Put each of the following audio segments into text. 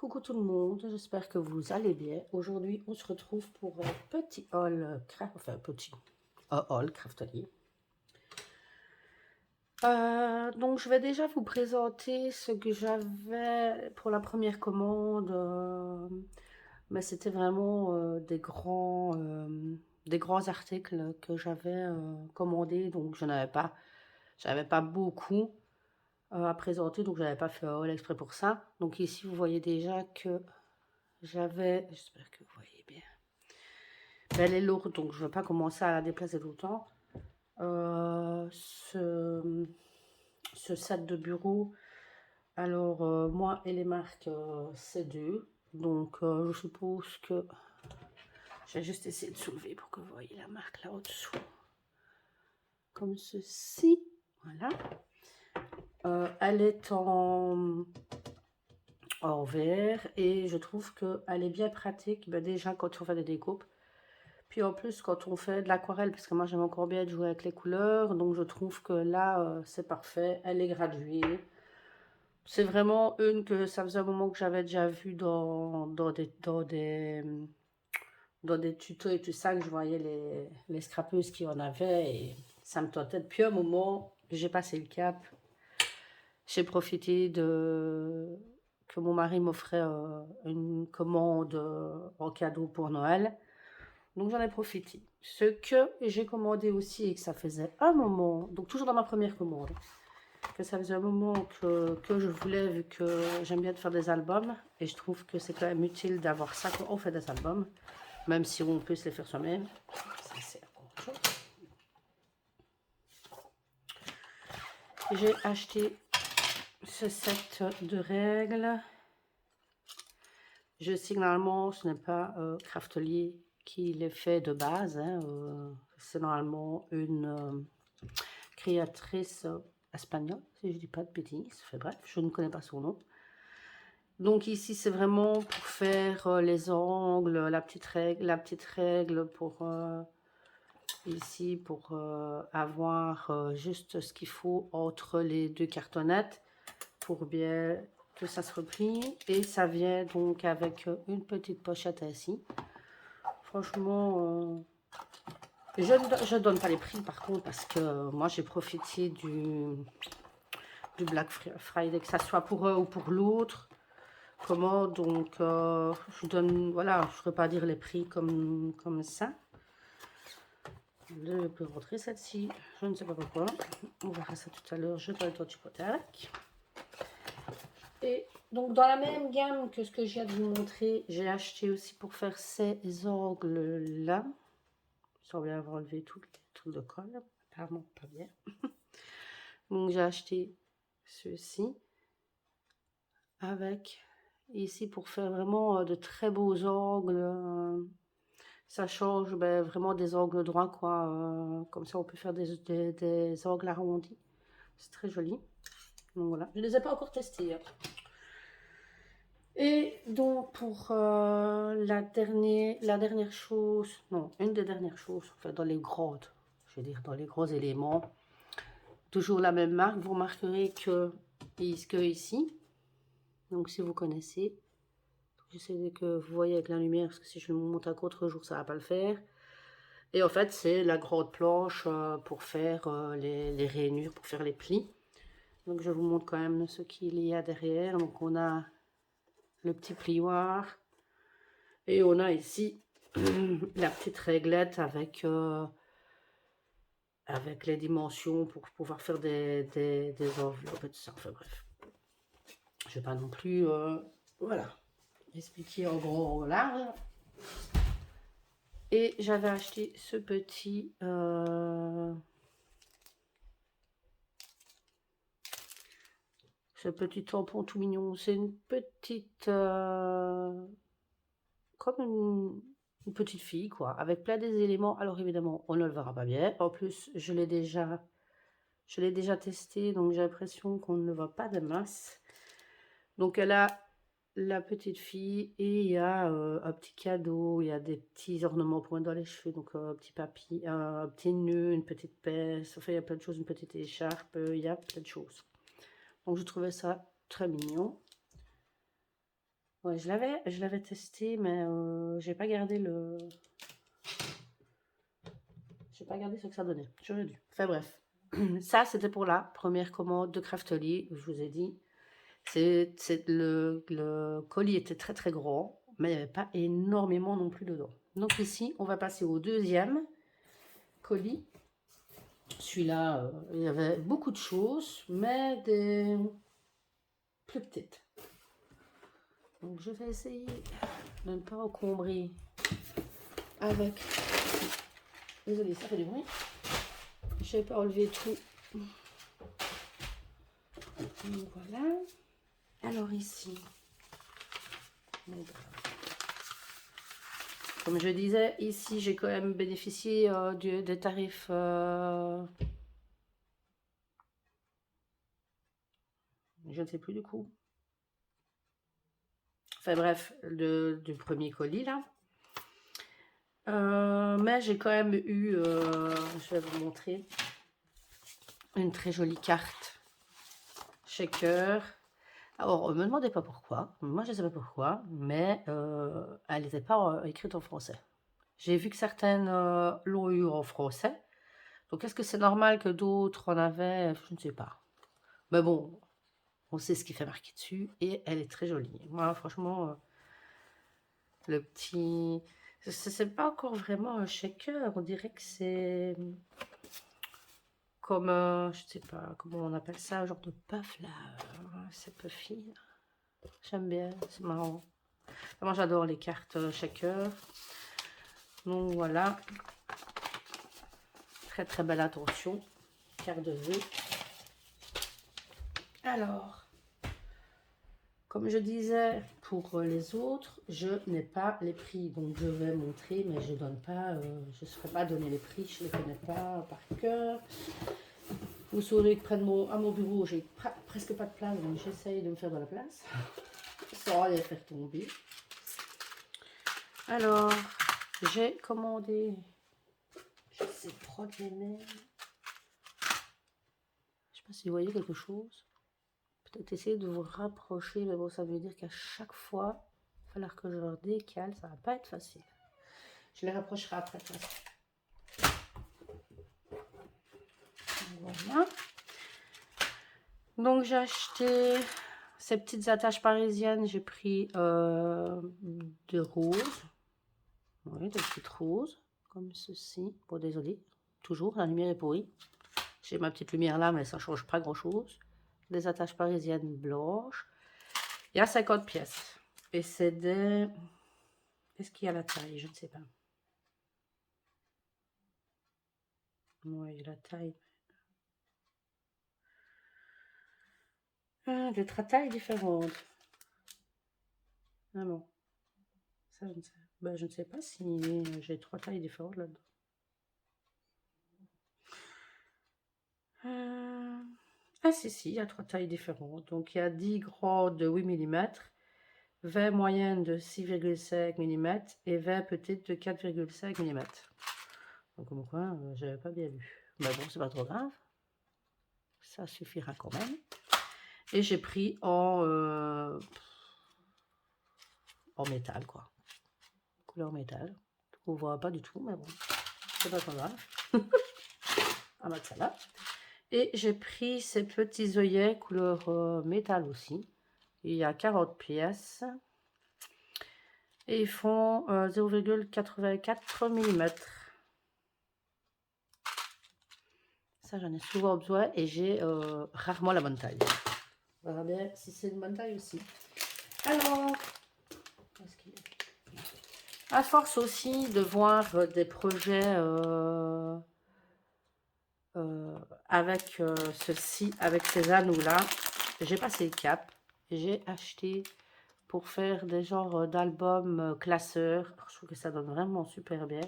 Coucou tout le monde, j'espère que vous allez bien. Aujourd'hui, on se retrouve pour un petit haul, haul craftelier. Donc, je vais déjà vous présenter ce que j'avais pour la première commande. Mais c'était vraiment des grands articles que j'avais commandés. Donc, j'avais pas beaucoup à présenter. Donc, j'avais pas fait un haul exprès pour ça. Donc, ici, vous voyez déjà que j'espère que vous voyez bien. Elle est lourde, donc je ne vais pas commencer à la déplacer tout le temps. Ce set de bureau, alors moi et les marques, c'est deux. Donc je suppose que je vais juste essayer de soulever pour que vous voyez la marque là au-dessous. Comme ceci, voilà. Elle est en verre et je trouve qu'elle est bien pratique. Ben, déjà quand on fait des découpes. Puis en plus, quand on fait de l'aquarelle, parce que moi j'aime encore bien jouer avec les couleurs, donc je trouve que là, c'est parfait. Elle est graduée. C'est vraiment une que ça faisait un moment que j'avais déjà vue dans des tutos et tout ça, que je voyais les scrapeuses qui en avaient. Et ça me tentait depuis un moment. J'ai passé le cap. J'ai profité que mon mari m'offrait une commande en cadeau pour Noël. Donc j'en ai profité. Ce que j'ai commandé aussi et que ça faisait un moment, donc toujours dans ma première commande, que ça faisait un moment que je voulais, vu que j'aime bien de faire des albums, et je trouve que c'est quand même utile d'avoir ça quand on fait des albums, même si on peut se les faire soi-même. Ça c'est encore autre chose. J'ai acheté ce set de règles. Je sais que normalement ce n'est pas Craftelier qui les fait de base, hein, c'est normalement une créatrice espagnole, si je dis pas de bêtises. Enfin, bref, je ne connais pas son nom. Donc ici, c'est vraiment pour faire les angles, la petite règle pour ici, pour avoir juste ce qu'il faut entre les deux cartonnettes pour bien que ça se replie. Et ça vient donc avec une petite pochette ainsi. Franchement, je donne pas les prix par contre, parce que moi j'ai profité du Black Friday, que ça soit pour eux ou pour l'autre. Comment donc je donne, voilà, je ne ferai pas dire les prix comme ça. Je peux rentrer celle-ci, je ne sais pas pourquoi. On verra ça tout à l'heure, je n'ai pas le temps de chipoter avec. Et donc dans la même gamme que ce que je viens de vous montrer, j'ai acheté aussi pour faire ces angles là. Il semblait avoir enlevé tout le truc de colle, apparemment pas bien. Donc j'ai acheté ceci avec ici pour faire vraiment de très beaux angles. Ça change vraiment des angles droits, quoi. Comme ça on peut faire des angles arrondis. C'est très joli. Donc voilà, je ne les ai pas encore testés, hein. Et donc pour la dernière chose, non, une des dernières choses, enfin dans les grandes, je veux dire dans les gros éléments, toujours la même marque. Vous remarquerez que ici, donc si vous connaissez, j'essaie que vous voyez avec la lumière, parce que si je le monte à contre-jour, ça va pas le faire. Et en fait, c'est la grande planche pour faire les rainures, pour faire les plis. Donc je vous montre quand même ce qu'il y a derrière. Donc on a le petit plioir. Et on a ici la petite réglette avec les dimensions pour pouvoir faire des enveloppes et tout ça. Enfin bref. Je vais pas non plus voilà, expliquer en gros en large. Et j'avais acheté ce petit tampon tout mignon. C'est une petite comme une petite fille, quoi, avec plein des éléments. Alors évidemment, on ne le verra pas bien. En plus, je l'ai déjà testé, donc j'ai l'impression qu'on ne le voit pas de masse. Donc elle a la petite fille et il y a un petit cadeau, il y a des petits ornements pour mettre dans les cheveux, donc un petit papy, un petit nœud, une petite pince, enfin il y a plein de choses, une petite écharpe, il y a plein de choses. Donc je trouvais ça très mignon. Ouais, je l'avais testé, mais j'ai pas gardé j'ai pas gardé ce que ça donnait. J'aurais dû. Enfin bref. Ça, c'était pour la première commande de Craftly. Je vous ai dit, le colis était très très grand, mais il n'y avait pas énormément non plus dedans. Donc ici, on va passer au deuxième colis. Celui-là, il y avait beaucoup de choses, mais des plus petites. Donc je vais essayer de ne pas encombrer avec... Désolée, ça fait du bruit. Je n'ai pas enlevé tout. Donc voilà. Alors ici, comme je disais, ici j'ai quand même bénéficié des tarifs je ne sais plus du coup. Enfin bref, du premier colis là. Mais j'ai quand même eu, je vais vous montrer, une très jolie carte shaker. Alors, me demandez pas pourquoi, moi je ne sais pas pourquoi, mais elle n'était pas écrite en français. J'ai vu que certaines l'ont eu en français, donc est-ce que c'est normal que d'autres en avaient? Je ne sais pas. Mais bon, on sait ce qui fait marquer dessus et elle est très jolie. Moi, franchement, le petit... C'est pas encore vraiment un shaker, on dirait que c'est comme, je sais pas comment on appelle ça, un genre de puff là. C'est puffy. J'aime bien, c'est marrant. Moi, j'adore les cartes shaker. Donc voilà. Très très belle attention. Carte de vœux. Alors, comme je disais pour les autres, je n'ai pas les prix. Donc je vais montrer, mais je donne pas, je ne saurais pas donner les prix. Je ne les connais pas par cœur. Vous saurez que près de à mon bureau, j'ai presque pas de place. Donc j'essaye de me faire de la place. Sans les faire tomber. Alors, j'ai commandé... J'essaie de prendre les mêmes. Je sais pas si vous voyez quelque chose. Peut-être essayer de vous rapprocher, mais bon, ça veut dire qu'à chaque fois, il va falloir que je leur décale, ça va pas être facile. Je les rapprocherai après. Voilà. Donc j'ai acheté ces petites attaches parisiennes, j'ai pris de roses. Oui, des petites roses, comme ceci. Bon, désolé, toujours, la lumière est pourrie. J'ai ma petite lumière là, mais ça ne change pas grand-chose. Des attaches parisiennes blanches. Il y a 50 pièces. Et c'est des... Qu'est-ce qu'il y a à la taille? Je ne sais pas. Oui, la taille. Ah, des tailles différentes. Ah bon. Ça, je ne sais. Ben, je ne sais pas si j'ai 3 tailles différentes là-dedans. Ah si, il y a 3 tailles différentes. Donc il y a 10 grands de 8 mm, 20 moyennes de 6,5 mm et 20 petites de 4,5 mm. Donc comme quoi, j'avais pas bien lu. Mais bon, c'est pas trop grave. Ça suffira quand même. Et j'ai pris en métal, quoi. Couleur métal. On voit pas du tout, mais bon, c'est pas trop grave. On va mettre ça là. Et j'ai pris ces petits œillets couleur métal aussi. Il y a 40 pièces. Et ils font 0,84 mm. Ça, j'en ai souvent besoin et j'ai rarement la bonne taille. On verra bien si c'est une bonne taille aussi. Alors, à force aussi de voir des projets avec ceci, avec ces anneaux-là, j'ai passé le cap. J'ai acheté pour faire des genres d'albums classeurs. Je trouve que ça donne vraiment super bien.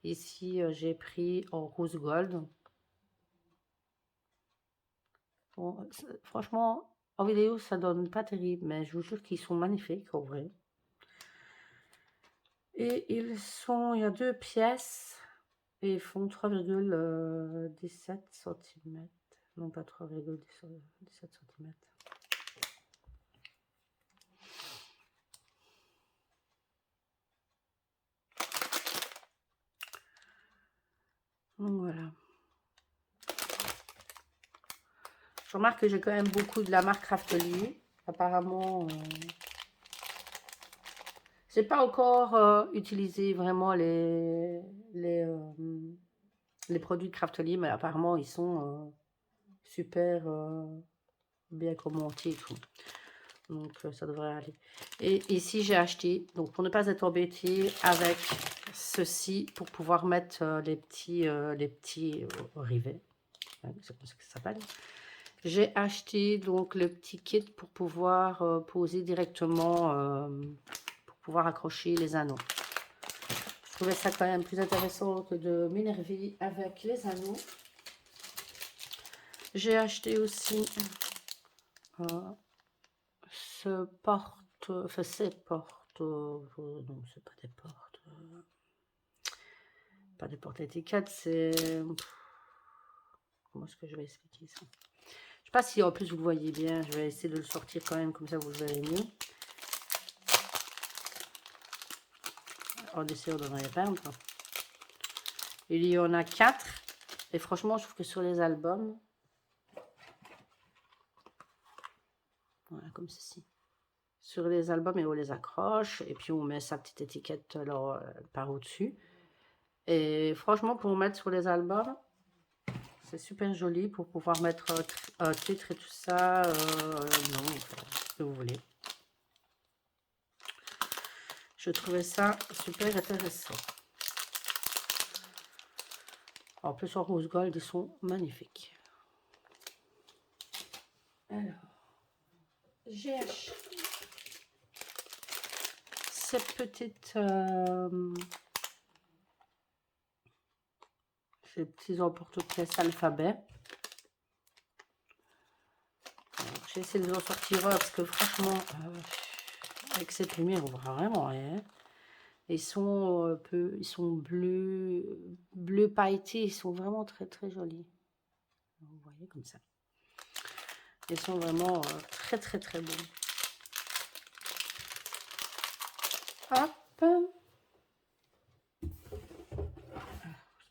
Ici, j'ai pris en rose gold. Bon, franchement, en vidéo, ça donne pas terrible, mais je vous jure qu'ils sont magnifiques en vrai. Et il y a 2 pièces et ils font 3,17 cm. Non, pas 3,17 cm. Je remarque que j'ai quand même beaucoup de la marque Craftelier. Apparemment, j'ai pas encore utilisé vraiment les produits de Craftelier, mais apparemment ils sont super bien commentés et tout. Donc ça devrait aller. Et ici j'ai acheté, donc pour ne pas être embêté avec ceci, pour pouvoir mettre les petits rivets. C'est comme ça que ça s'appelle. J'ai acheté donc le petit kit pour pouvoir poser directement, pour pouvoir accrocher les anneaux. Je trouvais ça quand même plus intéressant que de m'énerver avec les anneaux. J'ai acheté aussi ce porte, enfin ces portes, non c'est pas des portes, pas des portes-étiquettes, c'est, comment est-ce que je vais expliquer ça? Je sais pas si en plus vous le voyez bien, je vais essayer de le sortir quand même, comme ça vous le verrez mieux. En essayant de ne rien perdre. Il y en a 4. Et franchement, je trouve que sur les albums, voilà, comme ceci. Sur les albums, et on les accroche. Et puis on met sa petite étiquette alors, par au-dessus. Et franchement, pour mettre sur les albums, c'est super joli pour pouvoir mettre un titre et tout ça. Non, ce que vous voulez. Je trouvais ça super intéressant. En plus, en rose gold, ils sont magnifiques. Alors, j'ai acheté cette petite... ces petits emporte-pièces alphabet. J'ai essayé de les en sortir parce que franchement, avec cette lumière, on voit vraiment rien. Ils sont ils sont bleu pailleté, ils sont vraiment très très jolis. Vous voyez comme ça. Ils sont vraiment très très très beaux. Hop.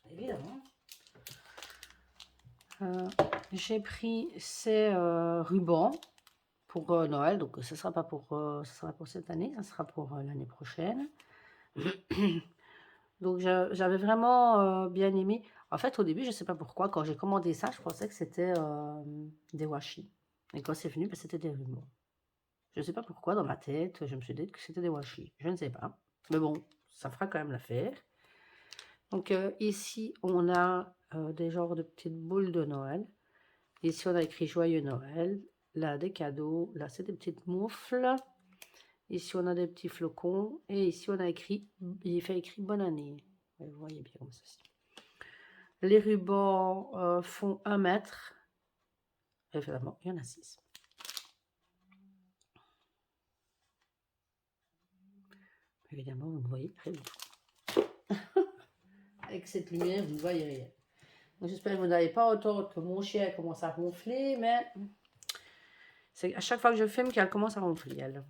C'est évident. J'ai pris ces rubans pour Noël, donc ce sera pas pour cette année, ça sera pour l'année prochaine. Donc j'avais vraiment bien aimé. En fait, au début, je ne sais pas pourquoi, quand j'ai commandé ça, je pensais que c'était des washi. Et quand c'est venu, ben, c'était des rubans. Je ne sais pas pourquoi, dans ma tête, je me suis dit que c'était des washi. Je ne sais pas. Mais bon, ça fera quand même l'affaire. Donc ici, on a des genres de petites boules de Noël. Ici, on a écrit Joyeux Noël. Là, des cadeaux. Là, c'est des petites moufles. Ici, on a des petits flocons. Et ici, on a écrit, il fait écrit Bonne année. Vous voyez bien comme ceci. Les rubans font 1 mètre. Évidemment, il y en a 6. Évidemment, vous ne voyez rien du tout. Avec cette lumière, vous ne voyez rien. J'espère que vous n'avez pas autant que mon chien commence à ronfler, mais c'est à chaque fois que je filme qu'elle commence à ronfler, elle.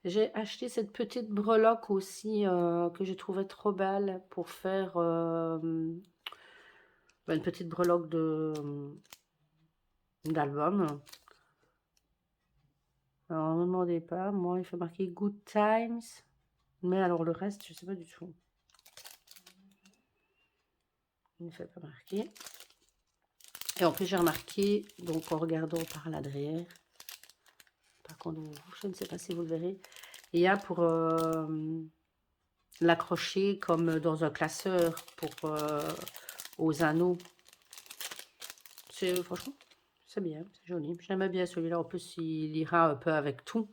J'ai acheté cette petite breloque aussi que je trouvais trop belle pour faire une petite breloque d'album. Alors, ne me demandez pas, moi il fait marquer Good Times, mais alors le reste, je sais pas du tout. Il ne fait pas marquer. Et en plus, j'ai remarqué, donc en regardant par là derrière, par contre, je ne sais pas si vous le verrez, il y a pour l'accrocher comme dans un classeur pour aux anneaux. Franchement, c'est bien, c'est joli. J'aimais bien celui-là. En plus, il ira un peu avec tout.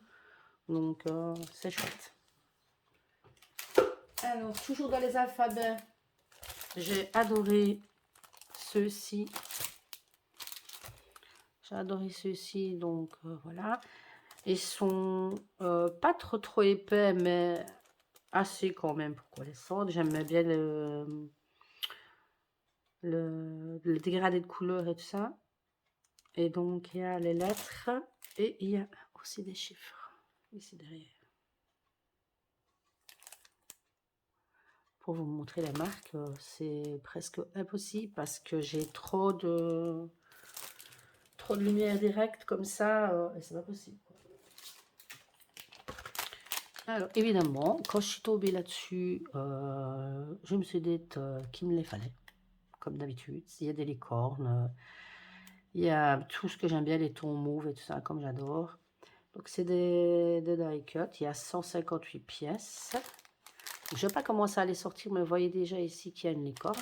Donc, c'est chouette. Alors, toujours dans les alphabets, j'ai adoré ceux-ci. J'ai adoré ceux-ci, donc voilà. Ils sont pas trop épais, mais assez quand même pour qu'on les sorte. J'aimais bien le dégradé de couleurs et tout ça. Et donc, il y a les lettres et il y a aussi des chiffres ici derrière. Pour vous montrer la marque, c'est presque impossible parce que j'ai trop trop de lumière directe comme ça, et c'est pas possible, quoi. Alors, évidemment, quand je suis tombée là-dessus, je me suis dit qu'il me les fallait, comme d'habitude. Il y a des licornes, il y a tout ce que j'aime bien, les tons mauves et tout ça, comme j'adore. Donc, c'est des die cut. Il y a 158 pièces. Je ne sais pas comment ça allait sortir, mais vous voyez déjà ici qu'il y a une licorne.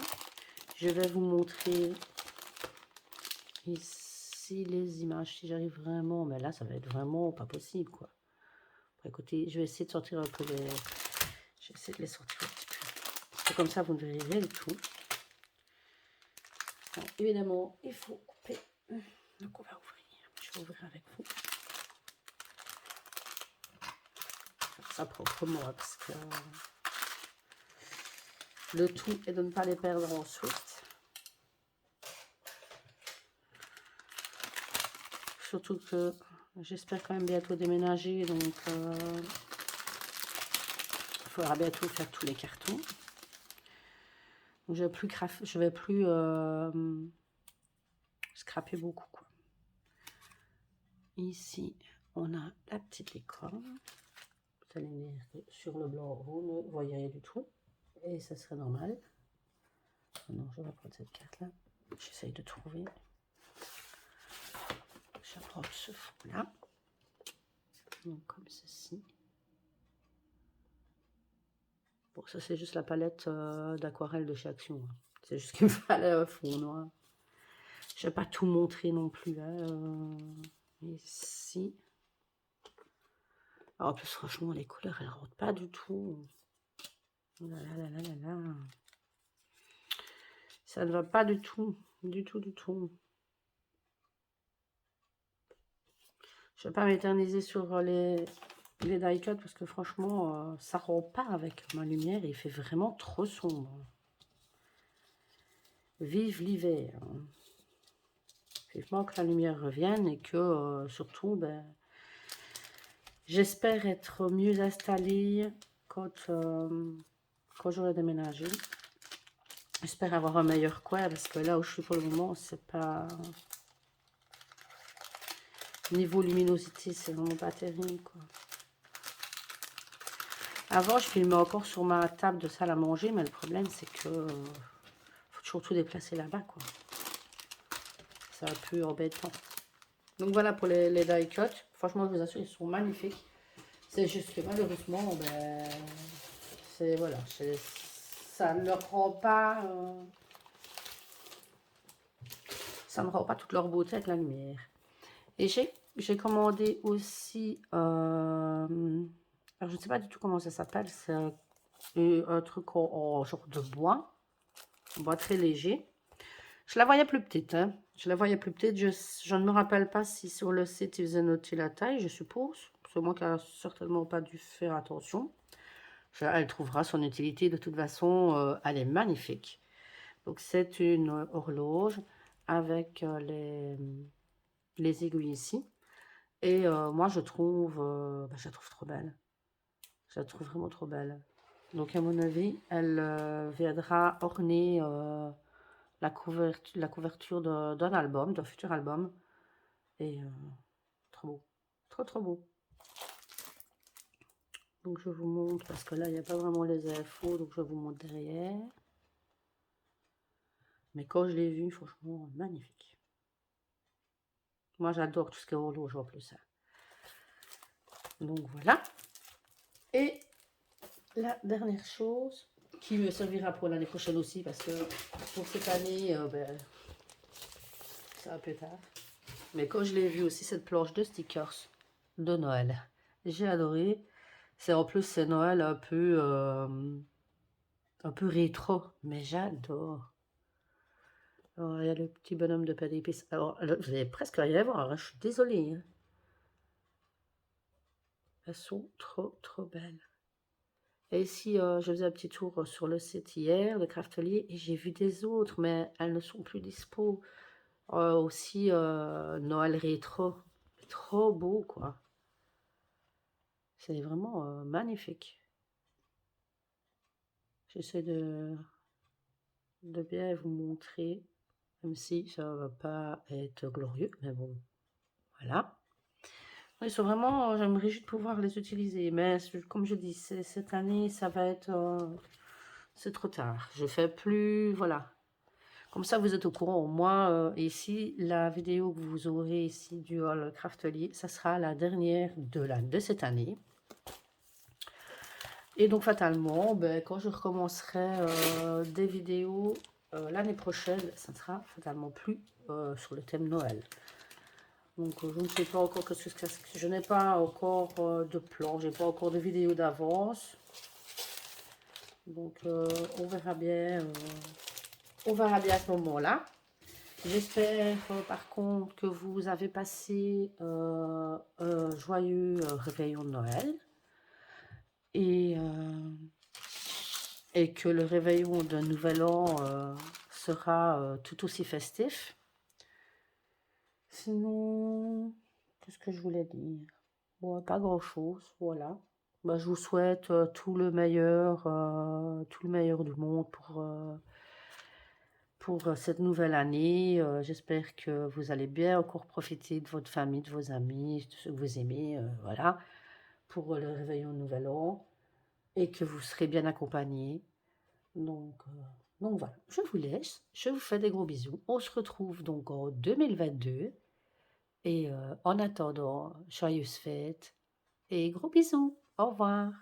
Je vais vous montrer ici les images, si j'arrive vraiment. Mais là, ça va être vraiment pas possible, quoi. Écoutez, je vais essayer de sortir un peu les... Je vais essayer de les sortir un petit peu. C'est comme ça, vous ne verrez rien du tout. Alors, évidemment, il faut couper. Donc, on va ouvrir. Je vais ouvrir avec vous. Faire ça proprement, parce que le tout est de ne pas les perdre ensuite. Surtout que j'espère quand même bientôt déménager, donc il faudra bientôt faire tous les cartons. Donc, je vais plus scraper beaucoup, quoi. Ici, on a la petite licorne. Vous allez venir sur le blanc, vous ne voyez rien du tout. Et ça serait normal. Non, je vais prendre cette carte-là. J'essaye de trouver. Je prends ce fond-là. Donc, comme ceci. Bon, ça, c'est juste la palette d'aquarelle de chez Action. C'est juste qu'il me fallait un fond noir. Je ne vais pas tout montrer non plus. Ici. Alors, en plus, franchement, les couleurs, elles ne rentrent pas du tout. Oh là là là là là là. Ça ne va pas du tout. Du tout, du tout. Je ne vais pas m'éterniser sur les die cut parce que franchement, ça ne rend pas avec ma lumière. Il fait vraiment trop sombre. Vive l'hiver. Vivement que la lumière revienne et que surtout, ben, j'espère être mieux installée quand j'aurai déménagé. J'espère avoir un meilleur coin parce que là où je suis pour le moment, c'est pas... Niveau luminosité, c'est vraiment pas terrible, quoi. Avant, je filmais encore sur ma table de salle à manger, mais le problème, c'est que faut toujours tout déplacer là-bas, quoi. C'est un peu embêtant. Donc voilà pour les die cut. Franchement, je vous assure, ils sont magnifiques. C'est juste que malheureusement, ben, c'est voilà, ça ne leur rend pas, ça ne rend pas toute leur beauté avec la lumière. Et j'ai commandé aussi, alors je ne sais pas du tout comment ça s'appelle, c'est un truc en genre de bois, un bois très léger. Je la voyais plus petite, hein. Je la voyais plus petite. Je ne me rappelle pas si sur le site ils faisaient noter la taille, je suppose. C'est moi qui n'ai certainement pas dû faire attention. Elle trouvera son utilité de toute façon. Elle est magnifique. Donc c'est une horloge avec les aiguilles ici. Et moi je la trouve trop belle. Je la trouve vraiment trop belle. Donc à mon avis, elle viendra orner la couverture d'un album, d'un futur album. Et trop beau. Trop trop beau. Donc je vous montre, parce que là il n'y a pas vraiment les infos, donc je vous montre derrière. Mais quand je l'ai vu, franchement, magnifique. Moi j'adore tout ce qui est horloge en plus. Donc voilà. Et la dernière chose, qui me servira pour l'année prochaine aussi, parce que pour cette année, ben, c'est un peu tard. Mais quand je l'ai vu aussi, cette planche de stickers de Noël, j'ai adoré. C'est en plus, c'est Noël un peu rétro, mais j'adore. Alors, il y a le petit bonhomme de pain d'épices. Alors, là, vous allez presque rien voir, hein, je suis désolée. Hein. Elles sont trop, trop belles. Et ici, je faisais un petit tour sur le site hier de Craftelier et j'ai vu des autres, mais elles ne sont plus dispo. Aussi, Noël rétro. Trop beau, quoi. C'est vraiment magnifique. J'essaie de bien vous montrer. même si ça va pas être glorieux, mais bon, voilà. Ils sont vraiment, j'aimerais juste pouvoir les utiliser, mais comme je dis, cette année, ça va être, c'est trop tard. Je fais plus, voilà. Comme ça, vous êtes au courant. Moi, ici, la vidéo que vous aurez ici du Hall Craftelier, ça sera la dernière de cette année. Et donc, fatalement, ben, quand je recommencerai des vidéos l'année prochaine, ça ne sera fatalement plus sur le thème Noël. Donc, je ne sais pas encore que je n'ai pas encore de plan, j'ai pas encore de vidéo d'avance. Donc, on verra bien à ce moment-là. J'espère par contre que vous avez passé un joyeux réveillon de Noël et que le réveillon d'un nouvel an sera tout aussi festif. Sinon, qu'est-ce que je voulais dire? Bon, pas grand-chose, voilà. Bah, je vous souhaite tout le meilleur du monde pour cette nouvelle année. J'espère que vous allez bien encore profiter de votre famille, de vos amis, de ceux que vous aimez, voilà, pour le réveillon de Nouvel An et que vous serez bien accompagnés. Donc voilà, je vous laisse, je vous fais des gros bisous. On se retrouve donc en 2022 et en attendant, joyeuses fêtes et gros bisous. Au revoir.